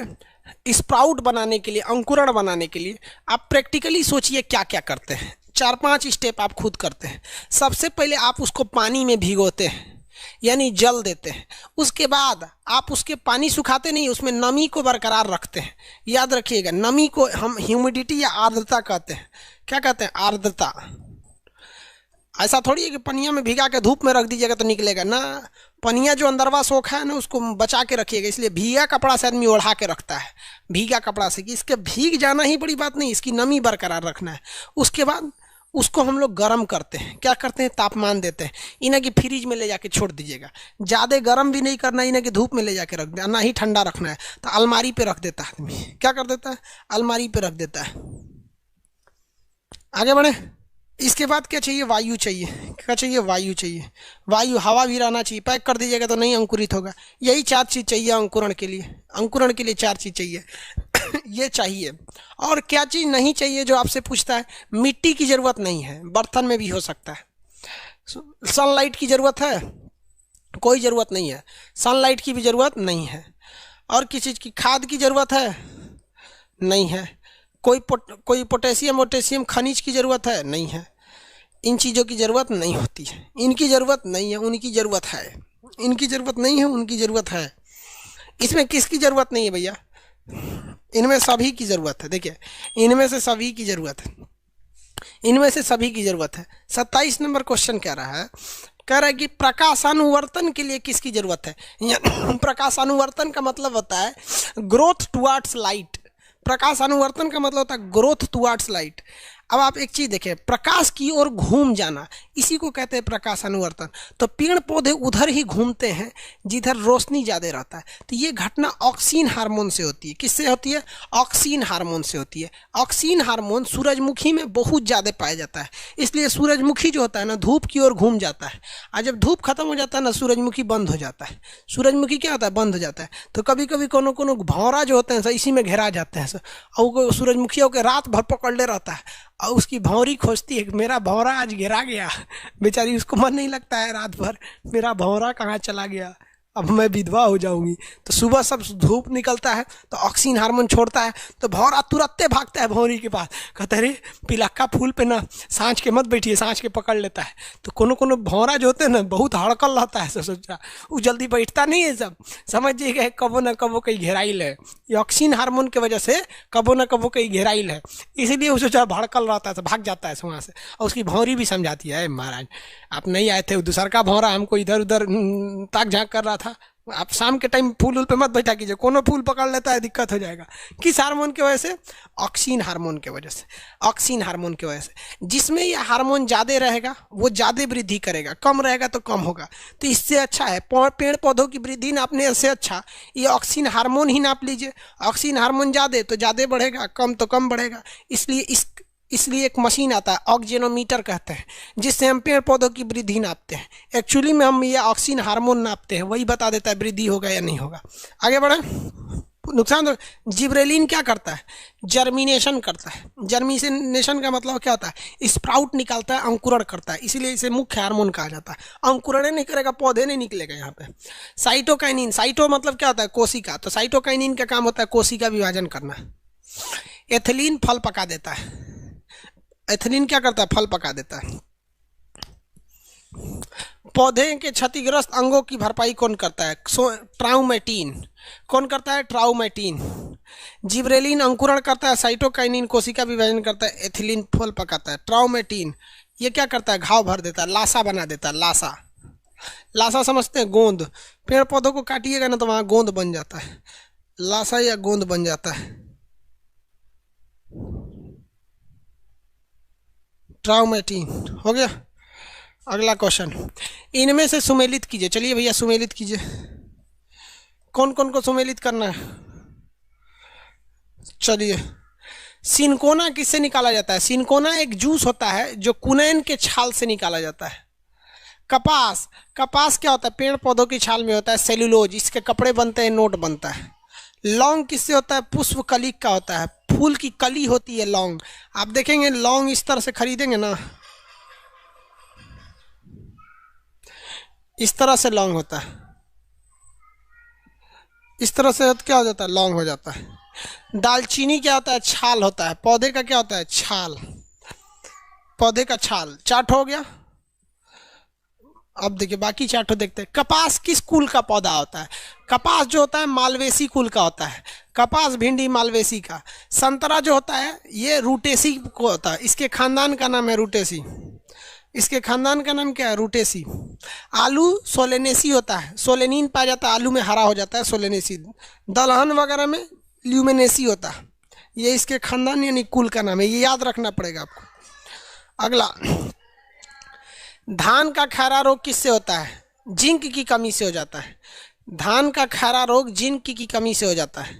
स्प्राउट बनाने के लिए, अंकुरण बनाने के लिए आप प्रैक्टिकली सोचिए क्या क्या करते हैं। 4-5 स्टेप आप खुद करते हैं। सबसे पहले आप उसको पानी में भिगोते हैं, यानी जल देते हैं। उसके बाद आप उसके पानी सुखाते नहीं, उसमें नमी को बरकरार रखते हैं। याद रखिएगा, नमी को हम ह्यूमिडिटी या आर्द्रता कहते हैं। क्या कहते हैं? आर्द्रता। ऐसा थोड़ी है कि पनिया में भिगा के धूप में रख दीजिएगा तो निकलेगा ना। पनिया जो अंदरवा सोखा है ना, उसको बचा के रखिएगा। इसलिए भीगा कपड़ा से आदमी ओढ़ा के रखता है, भीगा कपड़ा से, कि इसके भीग जाना ही बड़ी बात नहीं, इसकी नमी बरकरार रखना है। उसके बाद उसको हम लोग गर्म करते हैं। क्या करते हैं? तापमान देते हैं। इन्हें कि फ्रिज में ले जाके छोड़ दीजिएगा, ज़्यादा गर्म भी नहीं करना, इन्हें कि धूप में ले जाके रख देना, ना ही ठंडा रखना है। तो अलमारी पे रख देता है आदमी। क्या कर देता है? अलमारी पे रख देता है। आगे बढ़े। इसके बाद क्या चाहिए? वायु चाहिए। क्या चाहिए? वायु चाहिए। वायु, हवा भी रहना चाहिए। पैक कर दीजिएगा तो नहीं अंकुरित होगा। यही 4 चीज़ चाहिए अंकुरण के लिए। अंकुरण के लिए 4 चीज़ चाहिए। ये चाहिए। और क्या चीज़ नहीं चाहिए जो आपसे पूछता है? मिट्टी की ज़रूरत नहीं है, बर्तन में भी हो सकता है। सनलाइट की ज़रूरत है? कोई ज़रूरत नहीं है, सनलाइट की भी ज़रूरत नहीं है। और किसी चीज़ की खाद की ज़रूरत है? नहीं है। कोई पोटेशियम वोटेशियम खनिज की ज़रूरत है? नहीं है। इन चीज़ों की ज़रूरत नहीं होती है। इनकी ज़रूरत नहीं है, उनकी ज़रूरत है। इनकी ज़रूरत नहीं है, उनकी ज़रूरत है। इसमें किसकी ज़रूरत नहीं है भैया? इनमें सभी की ज़रूरत है। देखिए, इनमें से सभी की ज़रूरत है, इनमें से सभी की ज़रूरत है। 27 नंबर क्वेश्चन कह रहा है, कह रहा है कि प्रकाशानुवर्तन के लिए किसकी ज़रूरत है? प्रकाशानुवर्तन का मतलब होता है ग्रोथ टुवर्ड्स लाइट। प्रकाशानुवर्तन का मतलब होता है ग्रोथ टुवर्ड्स लाइट। अब आप एक चीज़ देखें, प्रकाश की ओर घूम जाना, इसी को कहते हैं प्रकाशानुवर्तन। तो पेड़ पौधे उधर ही घूमते हैं जिधर रोशनी ज़्यादा रहता है। तो ये घटना ऑक्सीन हार्मोन से होती है। किससे होती है? ऑक्सीन हार्मोन से होती है। ऑक्सीन हार्मोन सूरजमुखी में बहुत ज़्यादा पाया जाता है। इसलिए सूरजमुखी जो होता है ना, धूप की ओर घूम जाता है। और जब धूप खत्म हो जाता है ना, सूरजमुखी बंद हो जाता है। सूरजमुखी क्या होता है? बंद हो जाता है। तो कभी कभी कोनो कोनो भौरा जो होते हैं इसी में घेरा जाते हैं, और सूरजमुखियों के रात भर पकड़ ले रहता है, और उसकी भौरी खोजती है कि मेरा भौरा आज गिरा गया। बेचारी, उसको मन नहीं लगता है रात भर, मेरा भौरा कहाँ चला गया, अब मैं विधवा हो जाऊंगी। तो सुबह सब धूप निकलता है तो ऑक्सीन हार्मोन छोड़ता है, तो भौरा तुरंत भागता है भौरी के पास, कहता है रे पिलक्का फूल पे ना सांझ के मत बैठिए, सांझ के पकड़ लेता है। तो कोनो कोनो भौरा जो होते हैं ना, बहुत हड़कल रहता है, सोचा वो जल्दी बैठता नहीं है। सब समझिएगा, कबो ना कबो कहीं घेराइल है। ये ऑक्सीन हार्मोन की वजह से कबो ना कबो कहीं घेराइल है, इसीलिए वो सोचा भड़कल रहता है, तो भाग जाता है वहाँ से। और उसकी भौरी भी समझाती है, महाराज आप नहीं आए थे, दूसरा का भौरा हमको इधर उधर ताक झाँक कर रहा था, आप शाम के टाइम फूल पे मत बैठा कीजिए, कोनो फूल पकड़ लेता है दिक्कत हो जाएगा। किस हार्मोन की वजह से? ऑक्सीन हार्मोन की वजह से। ऑक्सीन हार्मोन की वजह से जिसमें यह हार्मोन ज़्यादा रहेगा वो ज़्यादा वृद्धि करेगा, कम रहेगा तो कम होगा। तो इससे अच्छा है पेड़ पौधों की वृद्धि नापने से अच्छा ये ऑक्सीन हार्मोन ही नाप लीजिए। ऑक्सीन हार्मोन ज़्यादा तो ज़्यादा बढ़ेगा, कम तो कम बढ़ेगा। इसलिए एक मशीन आता है, ऑक्सीजनोमीटर कहते हैं, जिससे हम पेड़ पौधों की वृद्धि नापते हैं। एक्चुअली में हम ये ऑक्सीजन हार्मोन नापते हैं, वही बता देता है वृद्धि होगा या नहीं होगा। आगे बढ़े। नुकसान। जिब्रेलिन क्या करता है? जर्मिनेशन करता है। जर्मिनेशन का मतलब क्या होता है? स्प्राउट निकालता है, अंकुरण करता है, इसीलिए इसे मुख्य हार्मोन कहा जाता है। अंकुरण नहीं करेगा, पौधे नहीं निकलेगा यहाँ पे। साइटोकाइनिन, साइटो मतलब क्या होता है? कोशिका। तो साइटोकाइनिन का काम होता है कोशिका विभाजन करना। एथिलीन फल पका देता है। एथिलीन क्या करता है? फल पका देता है। पौधे के क्षतिग्रस्त अंगों की भरपाई कौन करता है? ट्राउमेटिन। कौन करता है? ट्राउमेटिन। जिब्रेलिन अंकुरण करता है, साइटोकाइनिन कोशिका विभाजन करता है, एथिलीन फल पकाता है। ट्राउमेटिन ये क्या करता है? घाव भर देता है, लासा बना देता है। लासा, लासा समझते हैं? गोंद। पेड़ पौधों को काटिएगा ना तो वहां गोंद बन जाता है, लासा या गोंद बन जाता है। ट्राउमेटिन हो गया। अगला क्वेश्चन, इनमें से सुमेलित कीजिए। चलिए भैया सुमेलित कीजिए। कौन कौन को सुमेलित करना है? चलिए, सिनकोना किससे निकाला जाता है? सिनकोना एक जूस होता है जो कुनैन के छाल से निकाला जाता है। कपास, कपास क्या होता है? पेड़ पौधों की छाल में होता है सेल्यूलोज, इसके कपड़े बनते हैं, नोट बनता है। लौंग किससे होता है? पुष्प कली का होता है, फूल की कली होती है लौंग। आप देखेंगे लौंग इस तरह से खरीदेंगे ना, इस तरह से लौंग होता है, इस तरह से क्या हो जाता है? लौंग हो जाता है। दालचीनी क्या होता है? छाल होता है। पौधे का क्या होता है? छाल, पौधे का छाल। चार्ट हो गया। अब देखिए बाकी चार्ट देखते हैं। कपास किस कुल का पौधा होता है? कपास जो होता है मालवेसी कुल का होता है। कपास भिंडी मालवेसी का। संतरा जो होता है ये रूटेसी को होता है, इसके खानदान का नाम है रूटेसी। इसके खानदान का नाम क्या है? रूटेसी। आलू सोलेनेसी होता है, सोलेनिन पाया जाता है आलू में, हरा हो जाता है सोलेनेसी। दलहन वगैरह में ल्यूमिनेसी होता है। ये इसके खानदान यानी कुल का नाम है, ये याद रखना पड़ेगा आपको। अगला, धान का खैरा रोग किससे होता है? जिंक की कमी से हो जाता है। धान का खैरा रोग जिंक की कमी से हो जाता है।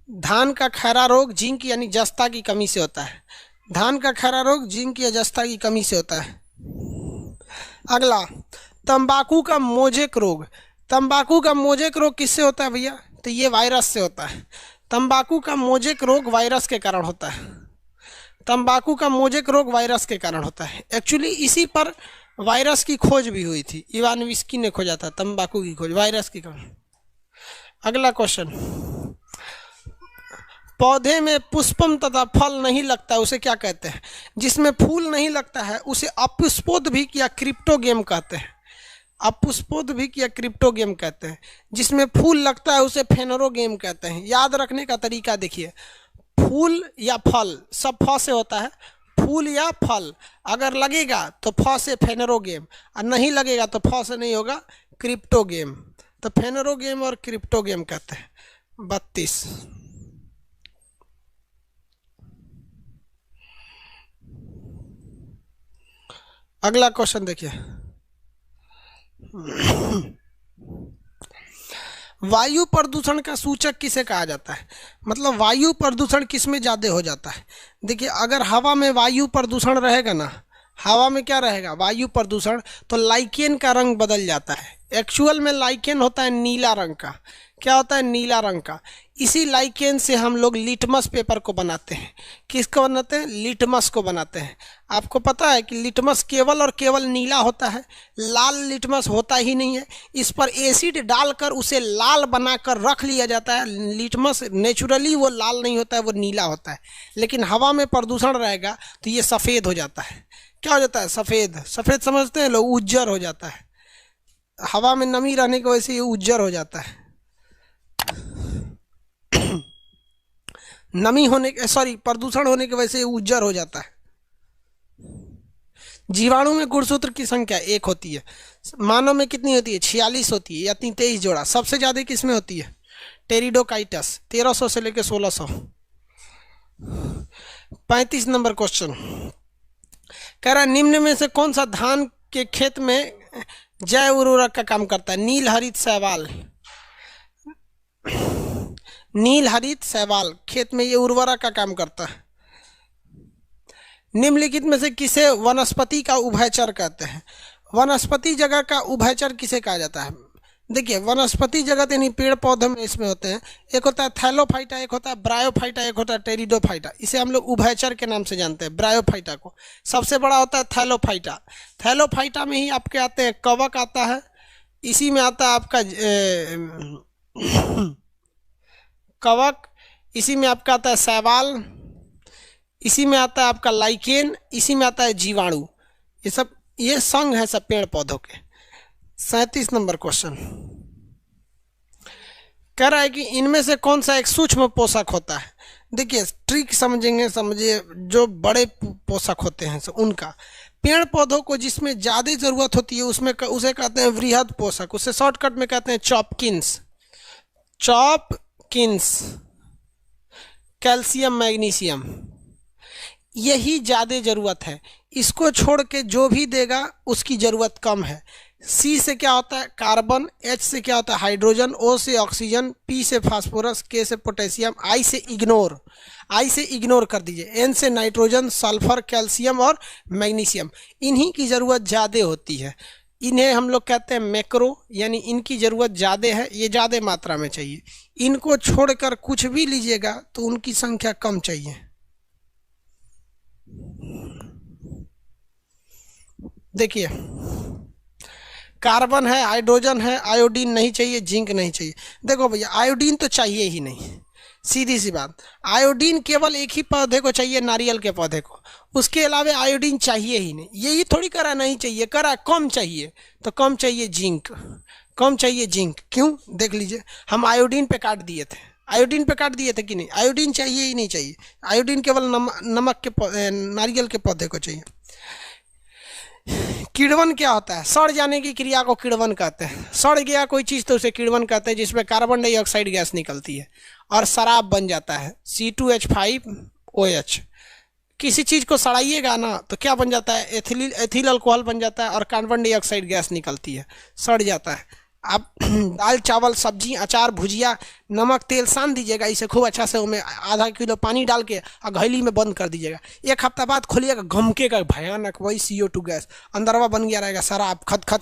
धान का खैरा रोग जिंक यानी जस्ता की कमी से होता है। धान का खैरा रोग जिंक या जस्ता की कमी से होता है। अगला, तंबाकू का मोजेक रोग। तंबाकू का मोजेक रोग किससे होता है भैया? तो ये वायरस से होता है। तंबाकू का मोजेक रोग वायरस के कारण होता है। तंबाकू का मोजेक रोग वायरस के कारण होता है। एक्चुअली इसी पर वायरस की खोज भी हुई थी, इवानोविस्की ने खोजा था तंबाकू की खोज वायरस के कारण। अगला क्वेश्चन, पौधे में पुष्पम तथा फल नहीं लगता उसे क्या कहते हैं? जिसमें फूल नहीं लगता है उसे अपुष्पोद्भिक या क्रिप्टोगेम कहते हैं। अपुष्पोद्भिक या क्रिप्टोगेम कहते हैं। जिसमें फूल लगता है उसे फेनरोगेम कहते हैं। याद रखने का तरीका देखिए, फूल या फल सब फ से होता है। फूल या फल अगर लगेगा तो फ से फेनरोगेम, और नहीं लगेगा तो फ से नहीं होगा क्रिप्टोगेम। तो फेनरोगेम और क्रिप्टोगेम कहते हैं। 32। अगला क्वेश्चन देखिए, वायु प्रदूषण का सूचक किसे कहा जाता है? मतलब वायु प्रदूषण किस में ज़्यादा हो जाता है? देखिए, अगर हवा में वायु प्रदूषण रहेगा ना, हवा में क्या रहेगा? वायु प्रदूषण, तो लाइकेन का रंग बदल जाता है। एक्चुअल में लाइकेन होता है नीला रंग का। क्या होता है? नीला रंग का। इसी लाइकेन से हम लोग लिटमस पेपर को बनाते हैं। किसको बनाते हैं? लिटमस को बनाते हैं। आपको पता है कि लिटमस केवल और केवल नीला होता है, लाल लिटमस होता ही नहीं है। इस पर एसिड डालकर उसे लाल बनाकर रख लिया जाता है। लिटमस नेचुरली वो लाल नहीं होता है, वो नीला होता है। लेकिन हवा में प्रदूषण रहेगा तो ये सफ़ेद हो जाता है। क्या हो जाता है? सफ़ेद। सफ़ेद समझते हैं लोग, उज्जर हो जाता है। हवा में नमी रहने की वजह से ये उज्जर हो जाता है। नमी होने सॉरी प्रदूषण होने की वजह से उज्जर हो जाता है। जीवाणु में गुणसूत्र की संख्या 1 होती है। मानव में कितनी होती है? 46 होती है या 23 जोड़ा। सबसे ज़्यादा किसमें होती है? टेरिडोकाइटस, 1300 से लेकर 1600। 35 नंबर क्वेश्चन कह रहा है, निम्न में से कौन सा धान के खेत में जैव उर्वरक का काम करता है? नील हरित शैवाल। नील हरित शैवाल खेत में ये उर्वरक का काम करता है। निम्नलिखित में से किसे वनस्पति का उभयचर कहते हैं? वनस्पति जगह का उभयचर किसे कहा जाता है? देखिए वनस्पति जगत यानी पेड़ पौधे में इसमें होते हैं, एक होता है थैलोफाइटा, एक होता है ब्रायोफाइटा, एक होता है टेरिडोफाइटा। इसे हम लोग उभयचर के नाम से जानते हैं ब्रायोफाइटा को। सबसे बड़ा होता है थैलोफाइटा। थैलोफाइटा में ही आपके आते हैं कवक आता है, इसी में आता है आपका कवक, इसी में आपका आता है शैवाल, इसी में आता है आपका लाइकेन, इसी में आता है जीवाणु। ये सब ये संघ है सब पेड़ पौधों के। 37 नंबर क्वेश्चन कह रहा है कि इनमें से कौन सा एक सूक्ष्म पोषक होता है। देखिए ट्रिक समझेंगे, समझिए जो बड़े पोषक होते हैं उनका। पेड़ पौधों को जिसमें ज़्यादा ज़रूरत होती है उसमें उसे कहते हैं वृहद पोषक, उसे शॉर्टकट में कहते हैं चॉपकिंस। चॉपकिंस, कैल्शियम मैग्नीशियम, यही ज़्यादा ज़रूरत है। इसको छोड़ के जो भी देगा उसकी ज़रूरत कम है। सी से क्या होता है कार्बन, एच से क्या होता है हाइड्रोजन, ओ से ऑक्सीजन, पी से फास्फोरस, के से पोटेशियम, आई से इग्नोर कर दीजिए, एन से नाइट्रोजन, सल्फर, कैल्शियम और मैग्नीशियम। इन्हीं की ज़रूरत ज़्यादा होती है। इन्हें हम लोग कहते हैं मैक्रो, यानी इनकी ज़रूरत ज़्यादा है, ये ज़्यादा मात्रा में चाहिए। इनको छोड़कर कुछ भी लीजिएगा तो उनकी संख्या कम चाहिए। देखिए कार्बन है, हाइड्रोजन है, आयोडीन नहीं चाहिए, जिंक नहीं चाहिए। देखो भैया आयोडीन तो चाहिए ही नहीं, सीधी सी बात। आयोडीन केवल एक ही पौधे को चाहिए, नारियल के पौधे को, उसके अलावा आयोडीन चाहिए ही नहीं। यही थोड़ी करा नहीं चाहिए, करा कम चाहिए, तो कम चाहिए जिंक, कम चाहिए जिंक। क्यों देख लीजिए, हम आयोडीन पे काट दिए थे, आयोडीन पे काट दिए थे कि नहीं। आयोडीन चाहिए ही नहीं चाहिए, आयोडीन केवल नमक के नारियल के पौधे को चाहिए। किण्वन क्या होता है, सड़ जाने की क्रिया को किण्वन कहते हैं। सड़ गया कोई चीज़ तो उसे किण्वन कहते हैं, जिसमें कार्बन डाइऑक्साइड गैस निकलती है और शराब बन जाता है C2H5OH। किसी चीज़ को सड़ाइएगा ना तो क्या बन जाता है, एथिल अल्कोहल बन जाता है और कार्बन डाइऑक्साइड गैस निकलती है, सड़ जाता है। आप दाल चावल सब्जी अचार भुजिया नमक तेल सान दीजिएगा, इसे खूब अच्छा से उसमें आधा किलो पानी डाल के और घैली में बंद कर दीजिएगा। एक हफ्ता बाद खोलिएगा, घमकेगा भयानक, वही CO2 गैस अंदरवा बन गया रहेगा, शराब खत खत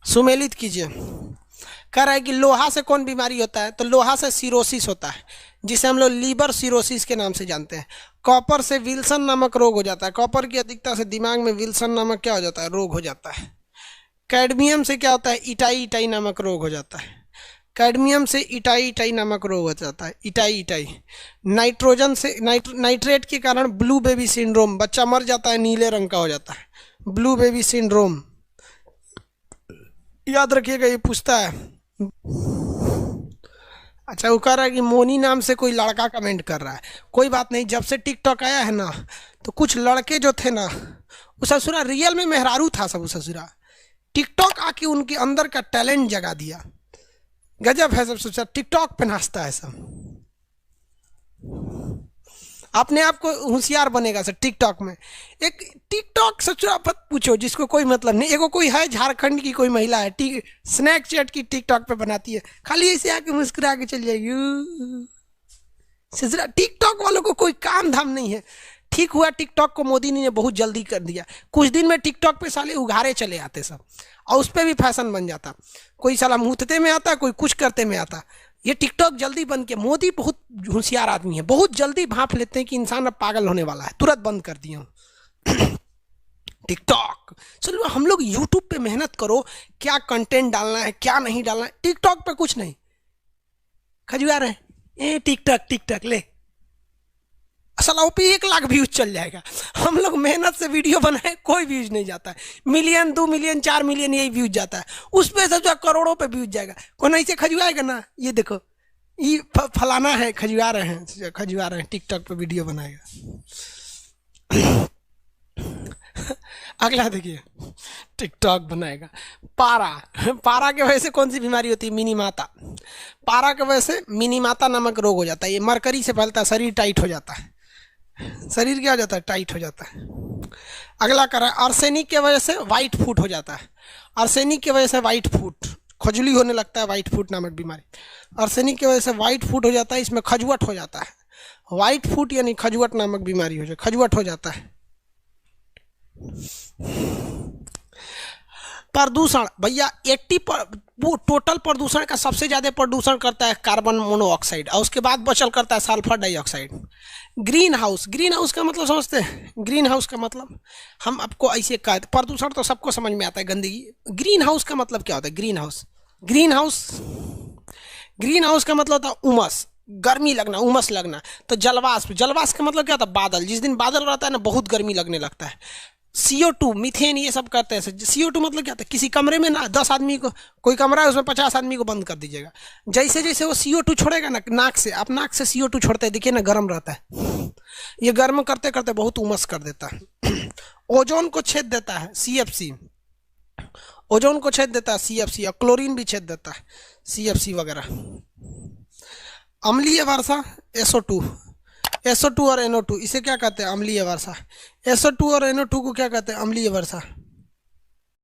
सुमेलित कीजिए। कह रहा है कि लोहा से कौन बीमारी होता है, तो लोहा से सिरोसिस होता है, जिसे हम लोग लीवर सिरोसिस के नाम से जानते हैं। कॉपर से विल्सन नामक रोग हो जाता है, कॉपर की अधिकता से दिमाग में विल्सन नामक क्या हो जाता है, रोग हो जाता है। कैडमियम से क्या होता है, इटाई नामक रोग हो जाता है। कैडमियम से इटाई नामक रोग हो जाता है, इटाई। नाइट्रोजन से नाइट्रेट के कारण ब्लू बेबी सिंड्रोम, बच्चा मर जाता है, नीले रंग का हो जाता है, ब्लू बेबी सिंड्रोम। याद रखिएगा, ये पूछता है। अच्छा वो कह रहा है कि मोनी नाम से कोई लड़का कमेंट कर रहा है। कोई बात नहीं, जब से टिकटॉक आया है ना तो कुछ लड़के जो थे ना, वो ससुरा रियल में मेहरारू था सब, वो ससुरा टिकटॉक आके उनके अंदर का टैलेंट जगा दिया। गजब है सब, सोचा टिकटॉक पे नाचता है सब। अपने आप को होशियार बनेगा सर टिकटॉक में। एक टिकटॉक सचुरा मत पूछो, जिसको कोई मतलब नहीं। एगो कोई है झारखंड की कोई महिला है, स्नैपचैट की टिकटॉक पे बनाती है, खाली ऐसे आके मुस्कुरा के चल जाएगी। सचुरा टिकटॉक वालों को कोई काम धाम नहीं है। ठीक हुआ टिकटॉक को मोदी ने बहुत जल्दी कर दिया, कुछ दिन में टिकटॉक पे साले उघारे चले आते सब, और उस पर भी फैशन बन जाता। कोई साला मूतते में आता, कोई कुछ करते में आता। ये टिकटॉक जल्दी बंद किया, मोदी बहुत होशियार आदमी है, बहुत जल्दी भांप लेते हैं कि इंसान अब पागल होने वाला है, तुरंत बंद कर दिया टिकटॉक। चलो हम लोग यूट्यूब पे मेहनत करो, क्या कंटेंट डालना है क्या नहीं डालना है। टिकटॉक पे कुछ नहीं, खजुआ रहे टिकटॉक ले, असल पे 1 लाख व्यूज चल जाएगा। हम लोग मेहनत से वीडियो बनाए, कोई व्यूज नहीं जाता है। मिलियन 2 मिलियन 4 मिलियन यही व्यूज जाता है, उस पर से जो करोड़ों पे व्यूज जाएगा। कौन ऐसे खजुआएगा ना, ये देखो ये फलाना है, खजुआ रहे हैं टिकटॉक पे वीडियो बनाएगा। अगला देखिए, टिकटॉक बनाएगा। पारा के वजह से कौन सी बीमारी होती है, मिनीमाता। पारा के वजह से मिनीमाता नामक रोग हो जाता है। ये मरकरी से फैलता है, शरीर टाइट हो जाता है, शरीर क्या हो जाता है, टाइट हो जाता है। अगला करा, आर्सेनिक के वजह से वाइट फूट हो जाता है। आर्सेनिक की वजह से वाइट फूट, खुजली होने लगता है, वाइट फूट नामक बीमारी। आर्सेनिक की वजह से वाइट फूट हो जाता है, इसमें खजुवट हो जाता है। वाइट फूट यानी खजुवट नामक बीमारी हो जाए, खजुवट हो जाता है। प्रदूषण भैया 80 वो टोटल प्रदूषण का सबसे ज्यादा प्रदूषण करता है कार्बन मोनोऑक्साइड, और उसके बाद बचल करता है सल्फर डाइऑक्साइड। ग्रीन हाउस का मतलब समझते हैं? ग्रीन हाउस का मतलब हम आपको ऐसे कहते, प्रदूषण तो सबको समझ में आता है, गंदगी। ग्रीन हाउस का मतलब क्या होता है? ग्रीन हाउस ग्रीन हाउस का मतलब होता है उमस, गर्मी लगना, उमस लगना। तो जलवाष्प का मतलब क्या होता है? बादल। जिस दिन बादल रहता है ना, बहुत गर्मी लगने लगता है। CO2 मीथेन ये सब करते हैं। CO2 मतलब क्या होता है? किसी कमरे में ना 10 आदमी को, कोई कमरा है उसमें 50 आदमी को बंद कर दीजिएगा, जैसे जैसे वो CO2 छोड़ेगा ना नाक से, आप नाक से CO2 छोड़ते हैं, देखिए ना गर्म रहता है। ये गर्म करते करते बहुत उमस कर देता है। ओजोन को छेद देता है CFC, ओजोन को छेद देता है CFC, और क्लोरीन भी छेद देता है CFC वगैरह। अम्लीय वर्षा SO2 और NO2, इसे क्या कहते हैं? अम्लीय वर्षा। SO2 और NO2 को क्या कहते हैं? अम्लीय वर्षा।